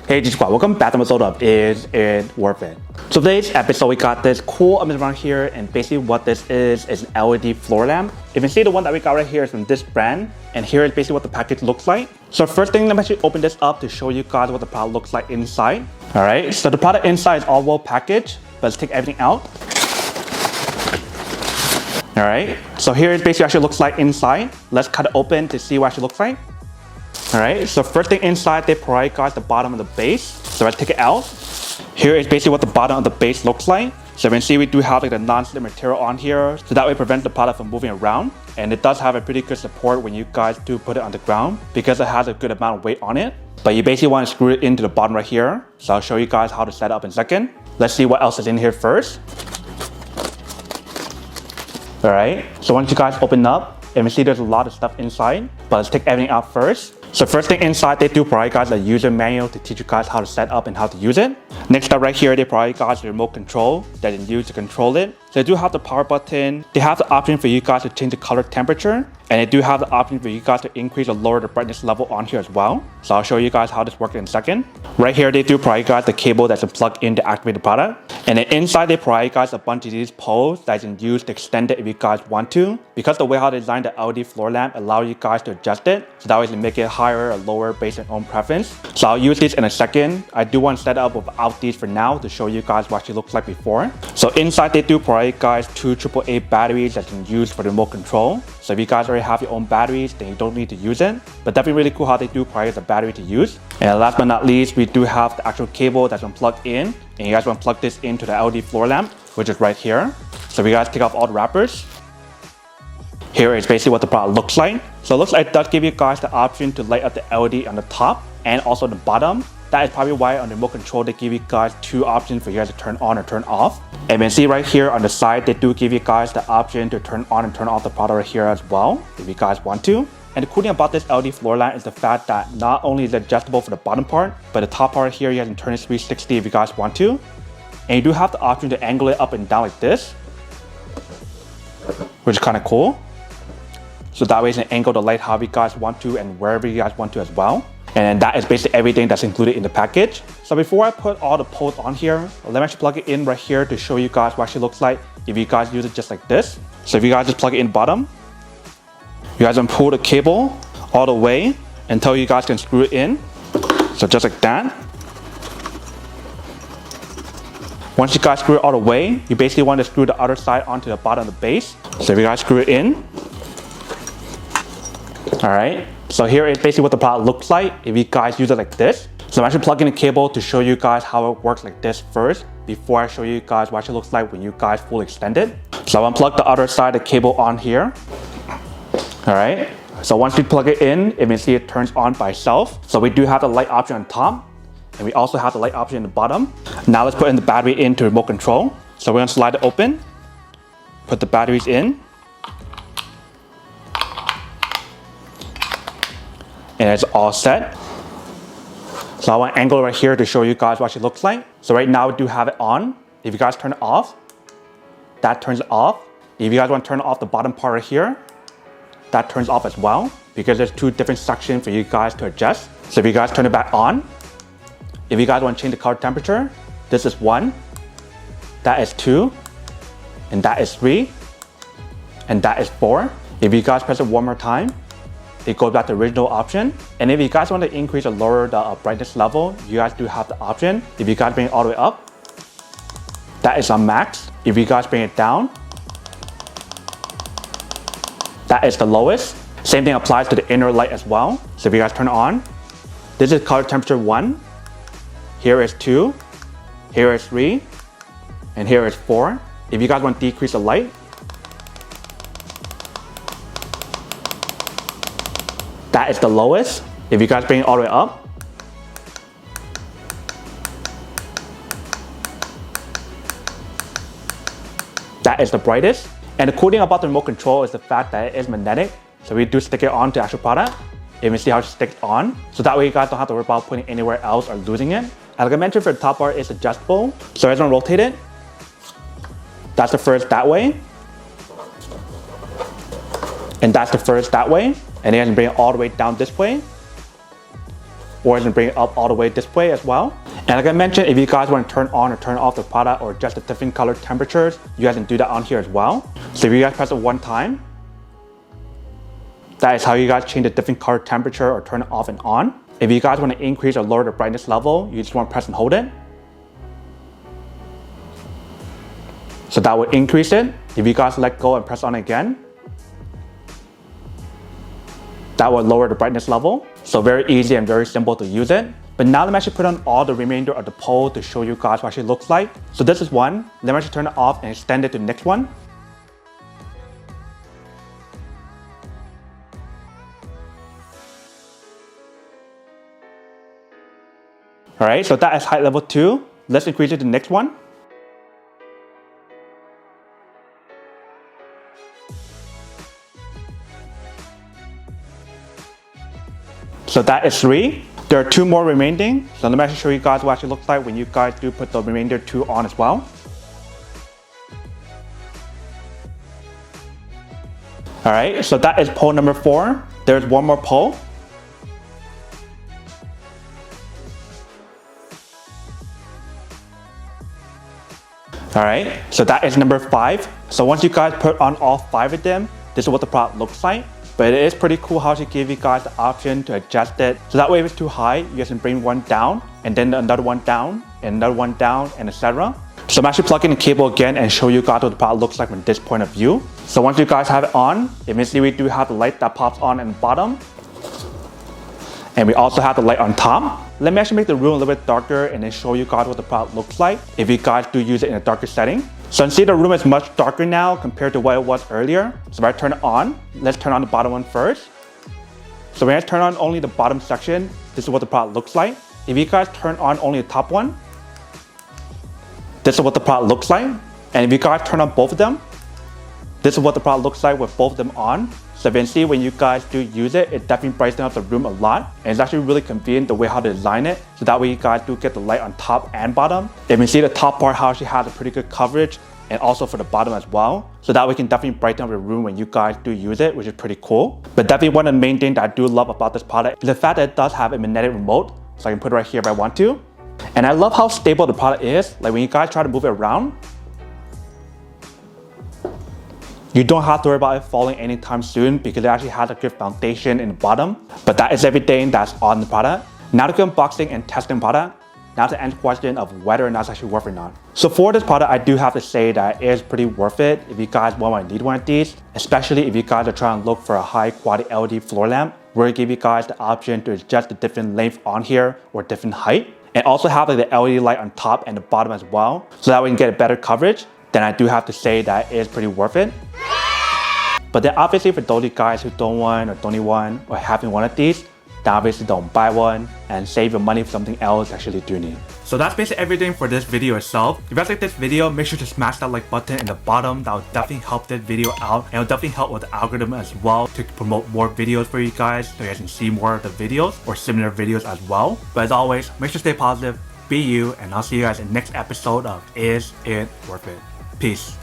Hey G-Squad, welcome back to episode of Is It Worth It? So today's episode, we got this cool image around here, and basically what this is an LED floor lamp. If you can see, the one that we got right here is from this brand, and here is basically what the package looks like. So first thing, let me actually open this up to show you guys what the product looks like inside. Alright, so the product inside is all well packaged, but let's take everything out. Alright, so here it basically actually looks like inside. Let's cut it open to see what it actually looks like. Alright, so first thing inside, they provide guys the bottom of the base. So let's take it out. Here is basically what the bottom of the base looks like. So you can see we do have like the non-slip material on here, so that way it prevents the product from moving around. And it does have a pretty good support when you guys do put it on the ground because it has a good amount of weight on it. But you basically want to screw it into the bottom right here. So I'll show you guys how to set it up in a second. Let's see what else is in here first. Alright, so once you guys open up, you can see there's a lot of stuff inside, but let's take everything out first. So first thing inside, they do provide guys a user manual to teach you guys how to set up and how to use it. Next up right here, they provide guys a remote control that you can use to control it. So they do have the power button. They have the option for you guys to change the color temperature. And they do have the option for you guys to increase or lower the brightness level on here as well. So I'll show you guys how this works in a second. Right here, they do provide guys the cable that's plugged in to activate the product. And then inside, they provide guys a bunch of these poles that you can use to extend it if you guys want to. Because the way how they designed the LED floor lamp allow you guys to adjust it. So that way you can make it higher or lower based on your own preference. So I'll use these in a second. I do want to set it up without these for now to show you guys what it looks like before. So inside, they do provide guys 2 AAA batteries that you can use for the remote control. So if you guys already have your own batteries, then you don't need to use it. But definitely really cool how they do provide the battery to use. And last but not least, we do have the actual cable that's plugged in. And you guys want to plug this into the LED floor lamp, which is right here. So if you guys take off all the wrappers, here is basically what the product looks like. So it looks like it does give you guys the option to light up the LED on the top and also the bottom. That is probably why on the remote control, they give you guys 2 options for you guys to turn on or turn off. And you can see right here on the side, they do give you guys the option to turn on and turn off the product right here as well, if you guys want to. And the cool thing about this LED floor lamp is the fact that not only is it adjustable for the bottom part, but the top part here, you guys can turn it 360 if you guys want to. And you do have the option to angle it up and down like this, which is kind of cool. So that way you can angle the light however you guys want to and wherever you guys want to as well. And that is basically everything that's included in the package. So before I put all the poles on here, let me actually plug it in right here to show you guys what it actually looks like if you guys use it just like this. So if you guys just plug it in bottom, you guys can pull the cable all the way until you guys can screw it in. So just like that. Once you guys screw it all the way, you basically want to screw the other side onto the bottom of the base. So if you guys screw it in, alright, so here is basically what the product looks like if you guys use it like this. So I'm actually plugging the cable to show you guys how it works like this first before I show you guys what it looks like when you guys fully extend it. So I'll unplug the other side of the cable on here. Alright, so once you plug it in, you can see it turns on by itself. So we do have the light option on top, and we also have the light option in the bottom. Now let's put in the battery into remote control. So we're going to slide it open, put the batteries in, and it's all set. So I want to angle right here to show you guys what it looks like. So right now we do have it on. If you guys turn it off, that turns it off. If you guys want to turn off the bottom part right here, that turns off as well, because there's 2 different sections for you guys to adjust. So if you guys turn it back on, if you guys want to change the color temperature, this is 1, that is 2, and that is 3, and that is 4. If you guys press it one more time, it goes back to the original option. And if you guys want to increase or lower the brightness level, you guys do have the option. If you guys bring it all the way up, that is on max. If you guys bring it down, that is the lowest. Same thing applies to the inner light as well. So if you guys turn it on, this is color temperature 1, here is 2, here is 3, and here is 4. If you guys want to decrease the light, that is the lowest. If you guys bring it all the way up, that is the brightest. And the cool thing about the remote control is the fact that it is magnetic. So we do stick it on to the actual product. You can see how it sticks on. So that way you guys don't have to worry about putting it anywhere else or losing it. And like I mentioned, for the top part, it's adjustable. So as I rotate it, that's the first that way. And that's the first that way. And then you can bring it all the way down this way. or you can bring it up all the way this way as well. And like I mentioned, if you guys want to turn on or turn off the product or adjust the different color temperatures, you guys can do that on here as well. So if you guys press it one time, that is how you guys change the different color temperature or turn it off and on. If you guys want to increase or lower the brightness level, you just want to press and hold it. So that would increase it. If you guys let go and press on again, that would lower the brightness level. So very easy and very simple to use it. But now let me actually put on all the remainder of the pole to show you guys what it actually looks like. So this is one. Let me actually turn it off and extend it to the next one. Alright, so that is height level 2. Let's increase it to the next one. So that is 3. There are 2 more remaining. So let me actually show you guys what it actually looks like when you guys do put the remainder 2 on as well. Alright, so that is pole number 4. There's one more pole. Alright, so that is number 5. So once you guys put on all 5 of them, this is what the product looks like. But it is pretty cool how she gave you guys the option to adjust it. So that way if it's too high, you guys can bring one down, and then another one down, and another one down, and etc. So I'm actually plugging the cable again and show you guys what the product looks like from this point of view. So once you guys have it on, eventually we do have the light that pops on in the bottom. And we also have the light on top. Let me actually make the room a little bit darker and then show you guys what the product looks like if you guys do use it in a darker setting. So you see the room is much darker now compared to what it was earlier. So if I turn it on, let's turn on the bottom one first. So when I turn on only the bottom section, this is what the product looks like. If you guys turn on only the top one, this is what the product looks like. And if you guys turn on both of them, this is what the product looks like with both of them on. So eventually when you guys do use it, it definitely brightens up the room a lot. And it's actually really convenient the way how to design it. So that way you guys do get the light on top and bottom. And you see the top part how she has a pretty good coverage, and also for the bottom as well. So that way you can definitely brighten up the room when you guys do use it, which is pretty cool. But definitely one of the main things that I do love about this product is the fact that it does have a magnetic remote. So I can put it right here if I want to. And I love how stable the product is. Like when you guys try to move it around, you don't have to worry about it falling anytime soon because it actually has a good foundation in the bottom. But that is everything that's on the product. Now to go unboxing and testing the product. Now to answer the question of whether or not it's actually worth it or not. So for this product, I do have to say that it is pretty worth it if you guys want to need one of these, especially if you guys are trying to look for a high quality LED floor lamp, where it give you guys the option to adjust the different length on here or different height, and also have like the LED light on top and the bottom as well, so that we can get a better coverage. Then I do have to say that it is pretty worth it. But then obviously for those guys who don't want or don't need one or having one of these, then obviously don't buy one and save your money for something else you actually do need. So that's basically everything for this video itself. If you guys like this video, make sure to smash that like button in the bottom. That will definitely help this video out, and it will definitely help with the algorithm as well to promote more videos for you guys so you guys can see more of the videos or similar videos as well. But as always, make sure to stay positive, be you, and I'll see you guys in the next episode of Is It Worth It? Peace.